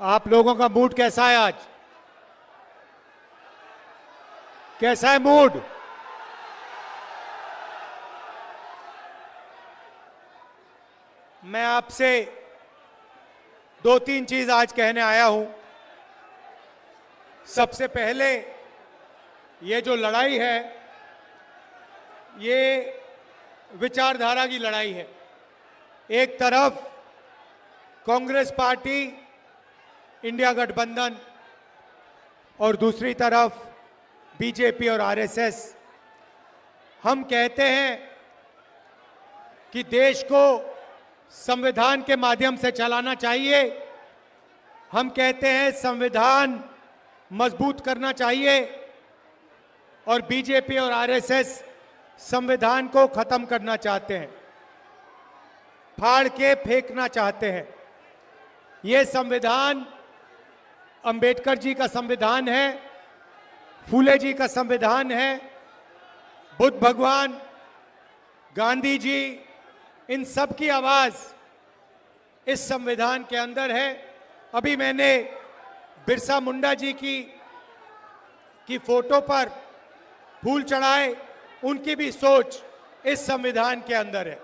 आप लोगों का मूड कैसा है आज? कैसा है मूड? मैं आपसे दो तीन चीज आज कहने आया हूं। सबसे पहले, ये जो लड़ाई है ये विचारधारा की लड़ाई है। एक तरफ कांग्रेस पार्टी, इंडिया गठबंधन, और दूसरी तरफ बीजेपी और आरएसएस। हम कहते हैं कि देश को संविधान के माध्यम से चलाना चाहिए। हम कहते हैं संविधान मजबूत करना चाहिए, और बीजेपी और आरएसएस संविधान को खत्म करना चाहते हैं, फाड़ के फेंकना चाहते हैं। ये संविधान अंबेडकर जी का संविधान है, फूले जी का संविधान है, बुद्ध भगवान, गांधी जी, इन सब की आवाज इस संविधान के अंदर है। अभी मैंने बिरसा मुंडा जी की फोटो पर फूल चढ़ाए, उनकी भी सोच इस संविधान के अंदर है।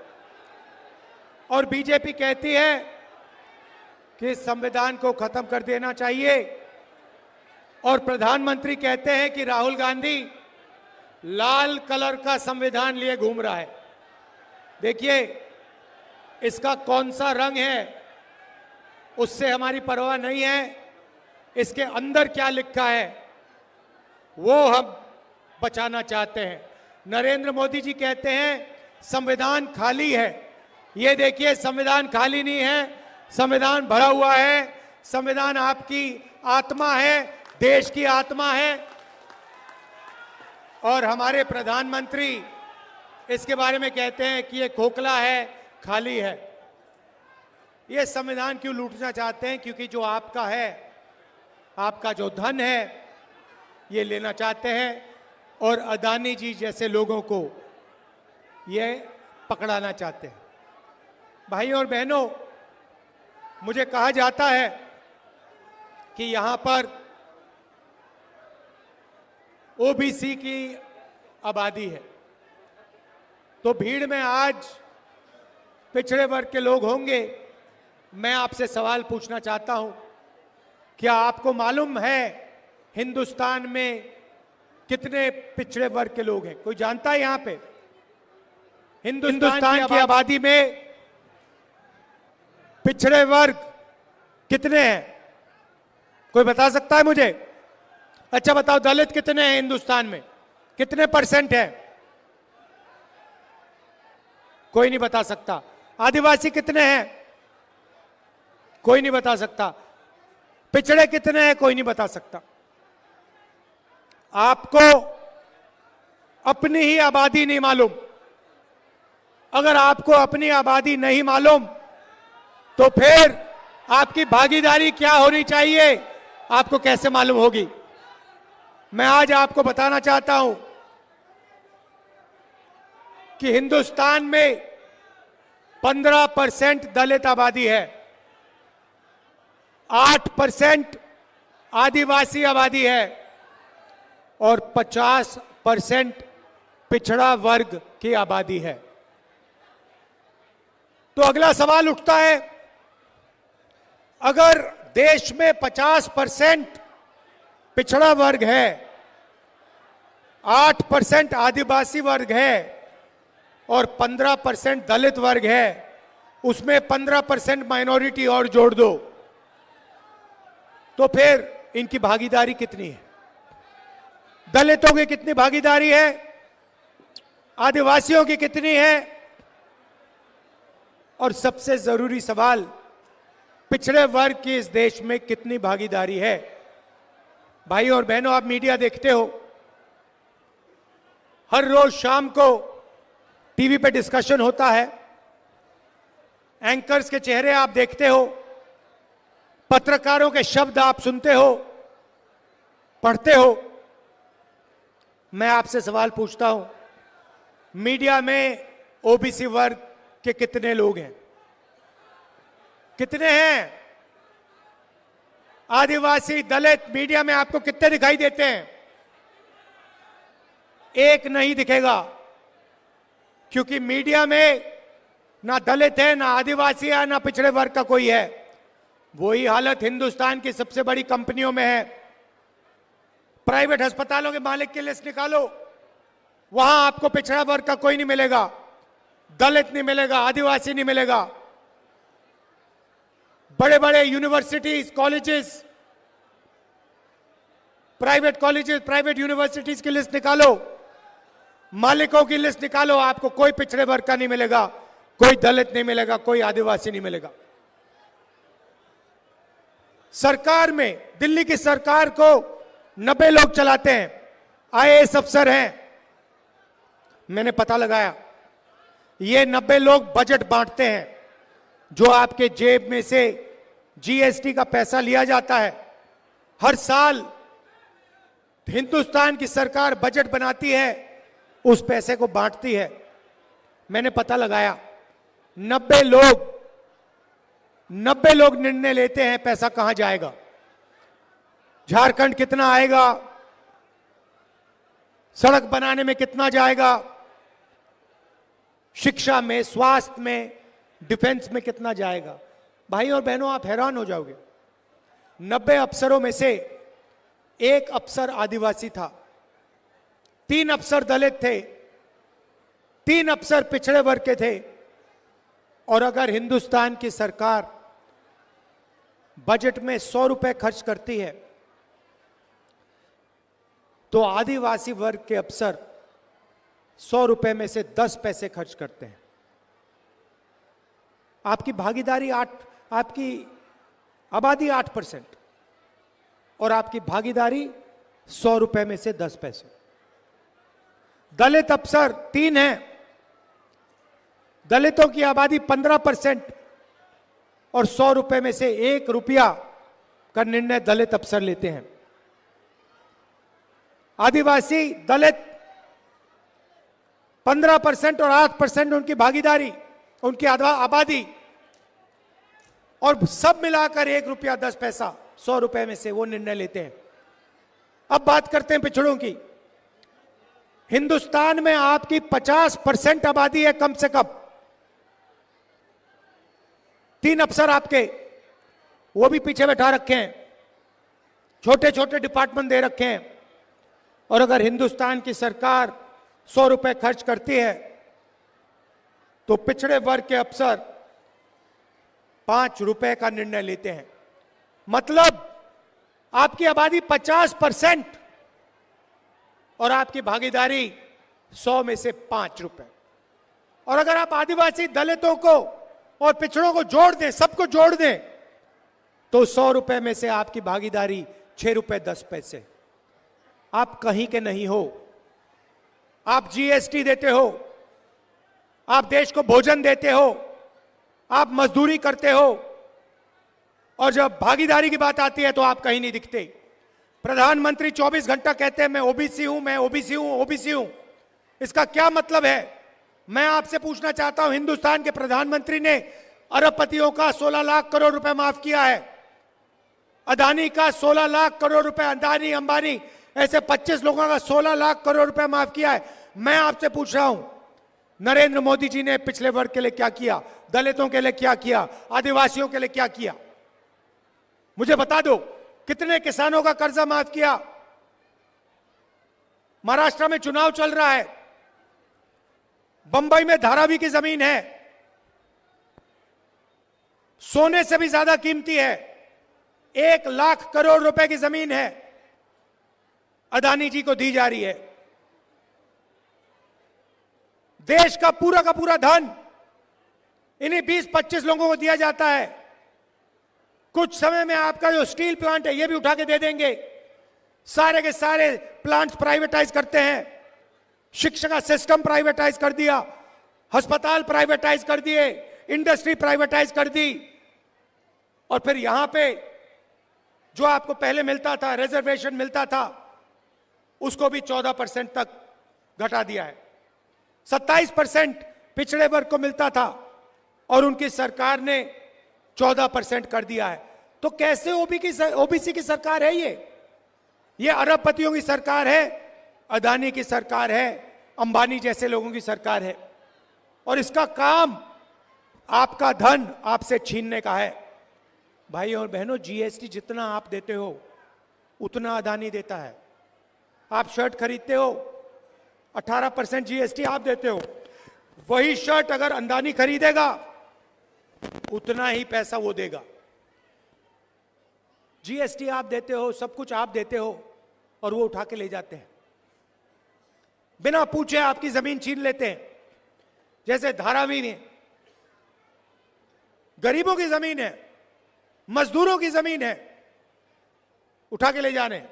और बीजेपी कहती है कि इस संविधान को खत्म कर देना चाहिए, और प्रधानमंत्री कहते हैं कि राहुल गांधी लाल कलर का संविधान लिए घूम रहा है। देखिए, इसका कौन सा रंग है उससे हमारी परवाह नहीं है, इसके अंदर क्या लिखा है वो हम बचाना चाहते हैं। नरेंद्र मोदी जी कहते हैं संविधान खाली है। ये देखिए, संविधान खाली नहीं है, संविधान भरा हुआ है। संविधान आपकी आत्मा है, देश की आत्मा है। और हमारे प्रधानमंत्री इसके बारे में कहते हैं कि ये खोखला है, खाली है। ये संविधान क्यों लूटना चाहते हैं? क्योंकि जो आपका है, आपका जो धन है, ये लेना चाहते हैं, और अदानी जी जैसे लोगों को ये पकड़ाना चाहते हैं। भाइयों और बहनों, मुझे कहा जाता है कि यहां पर ओबीसी की आबादी है, तो भीड़ में आज पिछड़े वर्ग के लोग होंगे। मैं आपसे सवाल पूछना चाहता हूं, क्या आपको मालूम है हिंदुस्तान में कितने पिछड़े वर्ग के लोग हैं? कोई जानता है? यहां पे हिंदुस्तान की आबादी में पिछड़े वर्ग कितने हैं? कोई बता सकता है मुझे? अच्छा बताओ, दलित कितने हैं हिंदुस्तान में? कितने परसेंट है? कोई नहीं बता सकता। आदिवासी कितने हैं? कोई नहीं बता सकता। पिछड़े कितने हैं? कोई नहीं बता सकता। आपको अपनी ही आबादी नहीं मालूम। अगर आपको अपनी आबादी नहीं मालूम तो फिर आपकी भागीदारी क्या होनी चाहिए, आपको कैसे मालूम होगी? मैं आज आपको बताना चाहता हूं कि हिंदुस्तान में 15% दलित आबादी है, 8% आदिवासी आबादी है, और 50% पिछड़ा वर्ग की आबादी है। तो अगला सवाल उठता है, अगर देश में 50% पिछड़ा वर्ग है, 8% आदिवासी वर्ग है, और 15% दलित वर्ग है, उसमें 15% माइनॉरिटी और जोड़ दो, तो फिर इनकी भागीदारी कितनी है? दलितों की कितनी भागीदारी है? आदिवासियों की कितनी है? और सबसे जरूरी सवाल, पिछड़े वर्ग की इस देश में कितनी भागीदारी है? भाई और बहनों, आप मीडिया देखते हो, हर रोज शाम को टीवी पे डिस्कशन होता है, एंकर्स के चेहरे आप देखते हो, पत्रकारों के शब्द आप सुनते हो, पढ़ते हो। मैं आपसे सवाल पूछता हूं, मीडिया में ओबीसी वर्ग के कितने लोग हैं? कितने हैं? आदिवासी, दलित मीडिया में आपको कितने दिखाई देते हैं? एक नहीं दिखेगा, क्योंकि मीडिया में ना दलित है, ना आदिवासी है, ना पिछड़े वर्ग का कोई है। वही हालत हिंदुस्तान की सबसे बड़ी कंपनियों में है। प्राइवेट अस्पतालों के मालिक की लिस्ट निकालो, वहां आपको पिछड़ा वर्ग का कोई नहीं मिलेगा, दलित नहीं मिलेगा, आदिवासी नहीं मिलेगा। बड़े बड़े universities, colleges, private colleges, private universities की लिस्ट निकालो, मालिकों की लिस्ट निकालो, आपको कोई पिछड़े वर्ग का नहीं मिलेगा, कोई दलित नहीं मिलेगा, कोई आदिवासी नहीं मिलेगा। सरकार में, दिल्ली की सरकार को 90 लोग चलाते हैं, आईएएस अफसर हैं। मैंने पता लगाया, ये 90 लोग बजट बांटते हैं। जो आपके जेब में से जीएसटी का पैसा लिया जाता है, हर साल हिंदुस्तान की सरकार बजट बनाती है, उस पैसे को बांटती है। मैंने पता लगाया, 90 लोग निर्णय लेते हैं पैसा कहां जाएगा, झारखंड कितना आएगा, सड़क बनाने में कितना जाएगा, शिक्षा में, स्वास्थ्य में, डिफेंस में कितना जाएगा। भाई और बहनों, आप हैरान हो जाओगे। 90 अफसरों में से एक अफसर आदिवासी था, 3 अफसर दलित थे, 3 अफसर पिछड़े वर्ग के थे। और अगर हिंदुस्तान की सरकार बजट में 100 रुपए खर्च करती है, तो आदिवासी वर्ग के अफसर 100 रुपए में से 10 पैसे खर्च करते हैं। आपकी भागीदारी आपकी आबादी 8% और आपकी भागीदारी 100 रुपए में से 10 पैसे। दलित अफसर 3 हैं, दलितों की आबादी 15% और 100 रुपए में से 1 रुपया का निर्णय दलित अफसर लेते हैं। आदिवासी, दलित 15% और 8% उनकी भागीदारी, उनकी आबादी, और सब मिलाकर 1 रुपया 10 पैसा 100 रुपए में से वो निर्णय लेते हैं। अब बात करते हैं पिछड़ों की। हिंदुस्तान में आपकी 50% आबादी है कम से कम। 3 अफसर आपके, वो भी पीछे बैठा रखे हैं, छोटे छोटे डिपार्टमेंट दे रखे हैं। और अगर हिंदुस्तान की सरकार 100 रुपए खर्च करती है, तो पिछड़े वर्ग के अफसर 5 रुपए का निर्णय लेते हैं। मतलब आपकी आबादी 50% और आपकी भागीदारी 100 में से 5 रुपए। और अगर आप आदिवासी, दलितों को और पिछड़ों को जोड़ दें, सबको जोड़ दें, तो 100 रुपए में से आपकी भागीदारी 6 रुपए 10 पैसे। आप कहीं के नहीं हो। आप जीएसटी देते हो, आप देश को भोजन देते हो, आप मजदूरी करते हो, और जब भागीदारी की बात आती है तो आप कहीं नहीं दिखते। प्रधानमंत्री 24 घंटा कहते हैं मैं ओबीसी हूं, मैं ओबीसी हूं, ओबीसी हूं। इसका क्या मतलब है? मैं आपसे पूछना चाहता हूं, हिंदुस्तान के प्रधानमंत्री ने अरबपतियों का 16 लाख करोड़ रुपए माफ किया है, अदानी का 16 लाख करोड़ रुपए, अदानी, अंबानी, ऐसे 25 लोगों का 16 लाख करोड़ रुपए माफ किया है। मैं आपसे पूछ रहा हूं, नरेंद्र मोदी जी ने पिछले वर्ग के लिए क्या किया, दलितों के लिए क्या किया, आदिवासियों के लिए क्या किया? मुझे बता दो, कितने किसानों का कर्जा माफ किया? महाराष्ट्र में चुनाव चल रहा है, बंबई में धारावी की जमीन है, सोने से भी ज्यादा कीमती है, 1 लाख करोड़ रुपए की जमीन है, अदानी जी को दी जा रही है। देश का पूरा धन इन्हीं 20-25 लोगों को दिया जाता है। कुछ समय में आपका जो स्टील प्लांट है ये भी उठा के दे देंगे। सारे के सारे प्लांट्स प्राइवेटाइज करते हैं, शिक्षा का सिस्टम प्राइवेटाइज कर दिया, अस्पताल प्राइवेटाइज कर दिए, इंडस्ट्री प्राइवेटाइज कर दी, और फिर यहां पे जो आपको पहले मिलता था, रिजर्वेशन मिलता था, उसको भी 14% तक घटा दिया है। 27% पिछड़े वर्ग को मिलता था और उनकी सरकार ने 14% कर दिया है। तो कैसे ओबीसी की सरकार है ये अरबपतियों की सरकार है, अदानी की सरकार है, अंबानी जैसे लोगों की सरकार है। और इसका काम आपका धन आपसे छीनने का है। भाई और बहनों, जीएसटी जितना आप देते हो उतना अदानी देता है। आप शर्ट खरीदते हो, 18% जीएसटी आप देते हो। वही शर्ट अगर अदानी खरीदेगा उतना ही पैसा वो देगा। जीएसटी आप देते हो, सब कुछ आप देते हो, और वो उठा के ले जाते हैं। बिना पूछे आपकी जमीन छीन लेते हैं। जैसे धारावी में गरीबों की जमीन है, मजदूरों की जमीन है, उठा के ले जाने,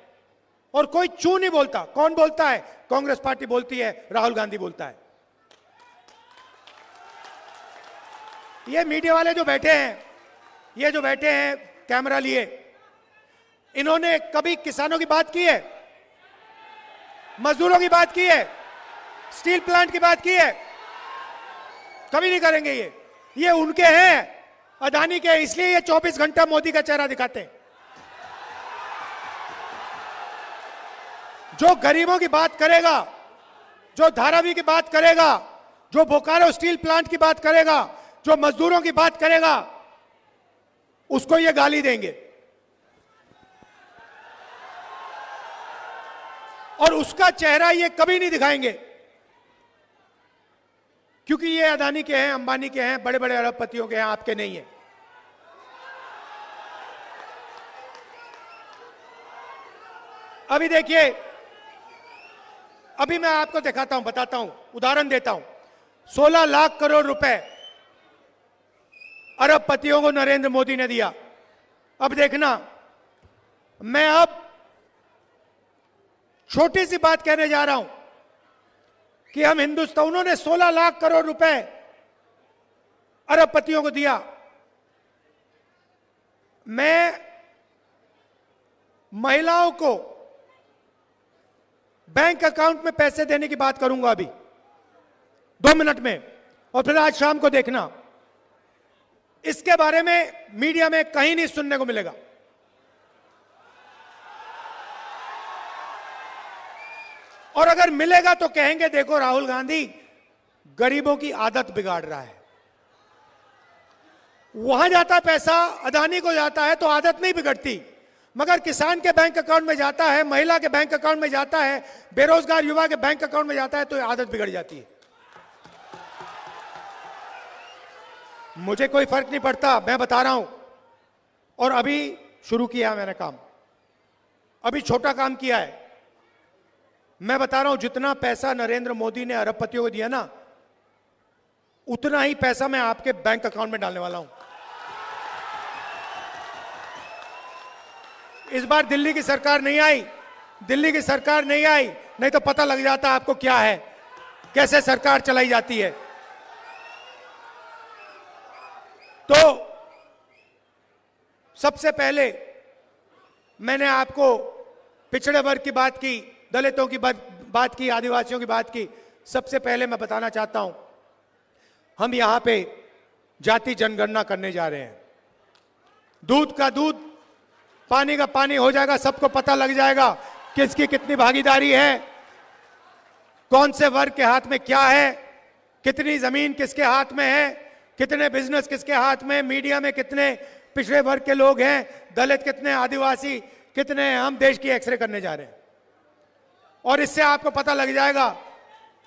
और कोई चू नहीं बोलता। कौन बोलता है? कांग्रेस पार्टी बोलती है, राहुल गांधी बोलता है। ये मीडिया वाले जो बैठे हैं, ये जो बैठे हैं कैमरा लिए, इन्होंने कभी किसानों की बात की है? मजदूरों की बात की है? स्टील प्लांट की बात की है? कभी नहीं करेंगे। ये उनके हैं, अदानी के, इसलिए ये 24 घंटा मोदी का चेहरा दिखाते हैं। जो गरीबों की बात करेगा, जो धारावी की बात करेगा, जो बोकारो स्टील प्लांट की बात करेगा, जो मजदूरों की बात करेगा, उसको ये गाली देंगे। और उसका चेहरा ये कभी नहीं दिखाएंगे, क्योंकि ये अदानी के हैं, अंबानी के हैं, बड़े बड़े अरबपतियों के हैं, आपके नहीं है। अभी देखिए, अभी मैं आपको दिखाता हूं, बताता हूं, उदाहरण देता हूं। 16 लाख करोड़ रुपए अरबपतियों को नरेंद्र मोदी ने दिया। अब देखना, मैं अब छोटी सी बात कहने जा रहा हूं कि हम हिंदुस्तान, उन्होंने 16 लाख करोड़ रुपए अरबपतियों को दिया। मैं महिलाओं को बैंक अकाउंट में पैसे देने की बात करूंगा अभी 2 मिनट में, और फिर आज शाम को देखना, इसके बारे में मीडिया में कहीं नहीं सुनने को मिलेगा। और अगर मिलेगा तो कहेंगे देखो राहुल गांधी गरीबों की आदत बिगाड़ रहा है। वहां जाता पैसा, अदानी को जाता है तो आदत नहीं बिगड़ती, मगर किसान के बैंक अकाउंट में जाता है, महिला के बैंक अकाउंट में जाता है, बेरोजगार युवा के बैंक अकाउंट में जाता है तो आदत बिगड़ जाती है। मुझे कोई फर्क नहीं पड़ता, मैं बता रहा हूं। और अभी शुरू किया मैंने काम, अभी छोटा काम किया है। मैं बता रहा हूं, जितना पैसा नरेंद्र मोदी ने अरबपतियों को दिया ना, उतना ही पैसा मैं आपके बैंक अकाउंट में डालने वाला हूं। इस बार दिल्ली की सरकार नहीं आई, दिल्ली की सरकार नहीं आई, नहीं तो पता लग जाता आपको क्या है, कैसे सरकार चलाई जाती है। तो सबसे पहले मैंने आपको पिछड़े वर्ग की बात की, दलितों की बात की, आदिवासियों की बात की। सबसे पहले मैं बताना चाहता हूं, हम यहां पे जाति जनगणना करने जा रहे हैं। दूध का दूध, पानी का पानी हो जाएगा, सबको पता लग जाएगा किसकी कितनी भागीदारी है, कौन से वर्ग के हाथ में क्या है, कितनी जमीन किसके हाथ में है, कितने बिजनेस किसके हाथ में, मीडिया में कितने पिछड़े वर्ग के लोग हैं, दलित कितने, आदिवासी कितने। हम देश की एक्सरे करने जा रहे हैं, और इससे आपको पता लग जाएगा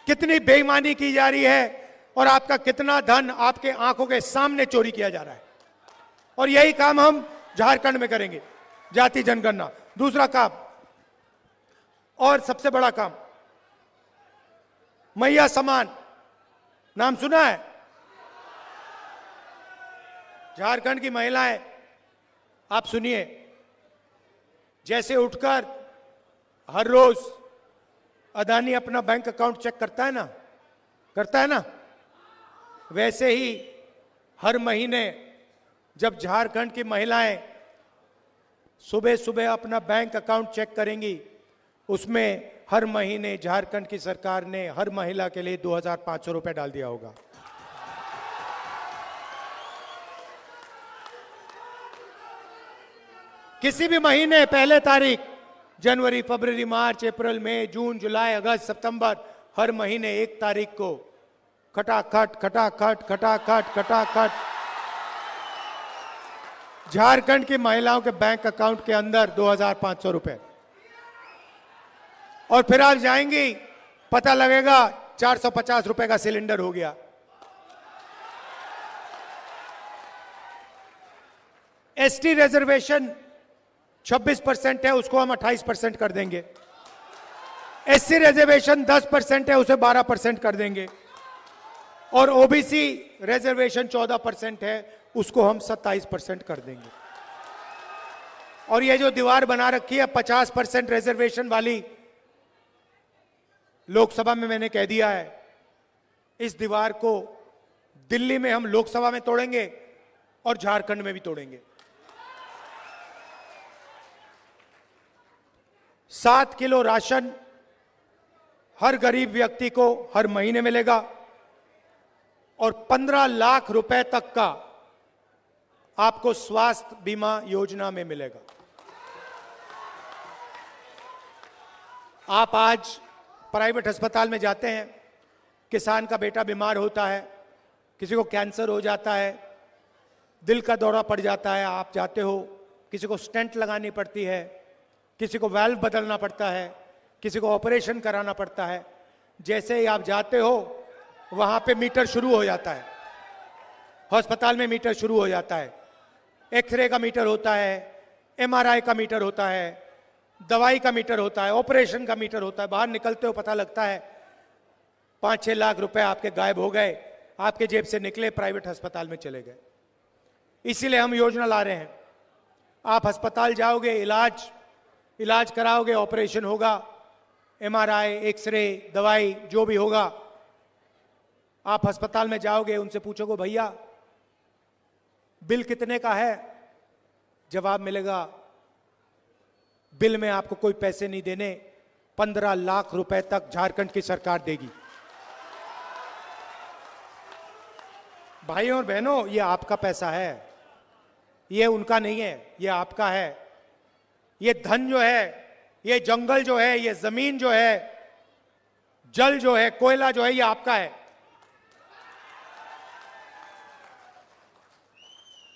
कितनी बेईमानी की जा रही है और आपका कितना धन आपके आंखों के सामने चोरी किया जा रहा है। और यही काम हम झारखंड में करेंगे, जाति जनगणना। दूसरा काम और सबसे बड़ा काम, मैया समान, नाम सुना है? झारखंड की महिलाएं, आप सुनिए, जैसे उठकर हर रोज अदानी अपना बैंक अकाउंट चेक करता है ना, वैसे ही हर महीने जब झारखंड की महिलाएं सुबह सुबह अपना बैंक अकाउंट चेक करेंगी, उसमें हर महीने झारखंड की सरकार ने हर महिला के लिए 2500 रुपए डाल दिया होगा। किसी भी महीने पहले तारीख, जनवरी, फरवरी, मार्च, अप्रैल, मई, जून, जुलाई, अगस्त, सितंबर, हर महीने 1 तारीख को खटाखट खटाखट खटाखट खटाखट झारखंड की महिलाओं के बैंक अकाउंट के अंदर 2,500 रुपए। और फिर आप जाएंगी, पता लगेगा 450 रुपए का सिलेंडर हो गया। एसटी रिजर्वेशन 26% है, उसको हम 28% कर देंगे। एससी रिजर्वेशन 10% है, उसे 12% कर देंगे। और ओबीसी रिजर्वेशन 14% है, उसको हम 27% कर देंगे। और ये जो दीवार बना रखी है 50% रिजर्वेशन वाली, लोकसभा में मैंने कह दिया है, इस दीवार को दिल्ली में हम लोकसभा में तोड़ेंगे और झारखंड में भी तोड़ेंगे। 7 किलो राशन हर गरीब व्यक्ति को हर महीने मिलेगा और 15 लाख रुपए तक का आपको स्वास्थ्य बीमा योजना में मिलेगा। आप आज प्राइवेट अस्पताल में जाते हैं, किसान का बेटा बीमार होता है, किसी को कैंसर हो जाता है, दिल का दौरा पड़ जाता है, आप जाते हो, किसी को स्टेंट लगानी पड़ती है, किसी को वाल्व बदलना पड़ता है, किसी को ऑपरेशन कराना पड़ता है। जैसे ही आप जाते हो वहां पे मीटर शुरू हो जाता है, अस्पताल में मीटर शुरू हो जाता है। एक्सरे का मीटर होता है, एमआरआई का मीटर होता है, दवाई का मीटर होता है, ऑपरेशन का मीटर होता है। बाहर निकलते हो पता लगता है 5-6 लाख रुपए आपके गायब हो गए, आपके जेब से निकले, प्राइवेट अस्पताल में चले गए। इसीलिए हम योजना ला रहे हैं, आप अस्पताल जाओगे, इलाज कराओगे, ऑपरेशन होगा, एमआरआई, एक्सरे, दवाई जो भी होगा, आप अस्पताल में जाओगे, उनसे पूछोगे भैया बिल कितने का है, जवाब मिलेगा बिल में आपको कोई पैसे नहीं देने, 15 लाख रुपए तक झारखंड की सरकार देगी। भाइयों और बहनों, ये आपका पैसा है, ये उनका नहीं है, ये आपका है। ये धन जो है, ये जंगल जो है, ये जमीन जो है, जल जो है, कोयला जो है, ये आपका है।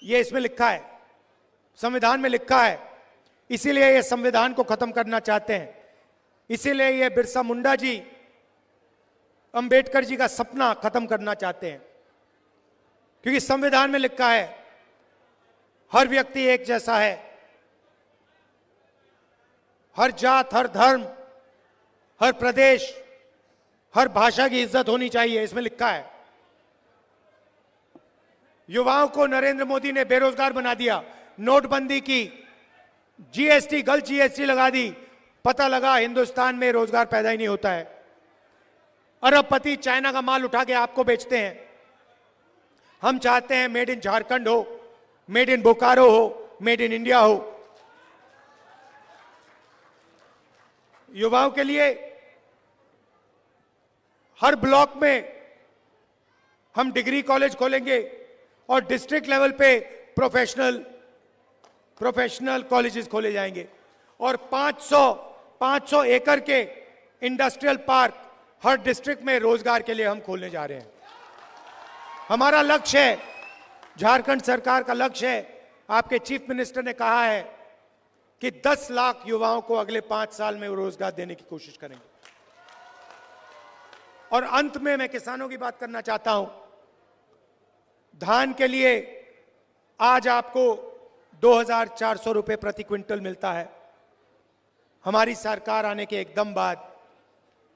ये इसमें लिखा है, संविधान में लिखा है। इसीलिए ये संविधान को खत्म करना चाहते हैं। इसीलिए ये बिरसा मुंडा जी, अंबेडकर जी का सपना खत्म करना चाहते हैं, क्योंकि संविधान में लिखा है हर व्यक्ति एक जैसा है, हर जात, हर धर्म, हर प्रदेश, हर भाषा की इज्जत होनी चाहिए, इसमें लिखा है। युवाओं को नरेंद्र मोदी ने बेरोजगार बना दिया, नोटबंदी की, जीएसटी, गलत जीएसटी लगा दी, पता लगा हिंदुस्तान में रोजगार पैदा ही नहीं होता है। अरबपति चाइना का माल उठा के आपको बेचते हैं। हम चाहते हैं मेड इन झारखंड हो, मेड इन बोकारो हो, मेड इन इंडिया हो। युवाओं के लिए हर ब्लॉक में हम डिग्री कॉलेज खोलेंगे और डिस्ट्रिक्ट लेवल पे प्रोफेशनल कॉलेजेस खोले जाएंगे और 500 एकड़ के इंडस्ट्रियल पार्क हर डिस्ट्रिक्ट में रोजगार के लिए हम खोलने जा रहे हैं। हमारा लक्ष्य है, झारखंड सरकार का लक्ष्य है, आपके चीफ मिनिस्टर ने कहा है कि 10 लाख युवाओं को अगले 5 साल में रोजगार देने की कोशिश करेंगे। और अंत में मैं किसानों की बात करना चाहता हूं। धान के लिए आज आपको 2,400 रुपए प्रति क्विंटल मिलता है। हमारी सरकार आने के एकदम बाद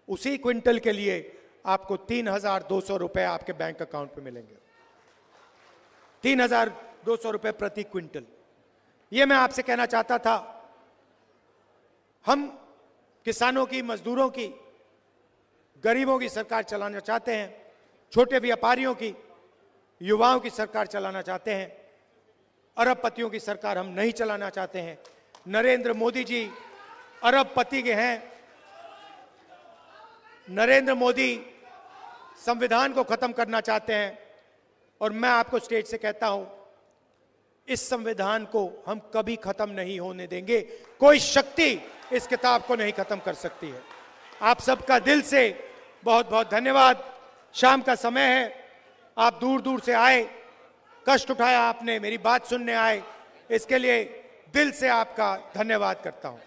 उसी क्विंटल के लिए आपको 3,200 रुपए आपके बैंक अकाउंट में मिलेंगे। 3,200 रुपए प्रति क्विंटल। यह मैं आपसे कहना चाहता था, हम किसानों की, मजदूरों की, गरीबों की सरकार चलाना चाहते हैं, छोटे व्यापारियों की, युवाओं की सरकार चलाना चाहते हैं। अरबपतियों की सरकार हम नहीं चलाना चाहते हैं। नरेंद्र मोदी जी अरबपति के हैं। नरेंद्र मोदी संविधान को खत्म करना चाहते हैं। और मैं आपको स्टेज से कहता हूं, इस संविधान को हम कभी खत्म नहीं होने देंगे। कोई शक्ति इस किताब को नहीं खत्म कर सकती है। आप सबका दिल से बहुत बहुत धन्यवाद। शाम का समय है, आप दूर दूर से आए, कष्ट उठाया आपने, मेरी बात सुनने आए, इसके लिए दिल से आपका धन्यवाद करता हूं।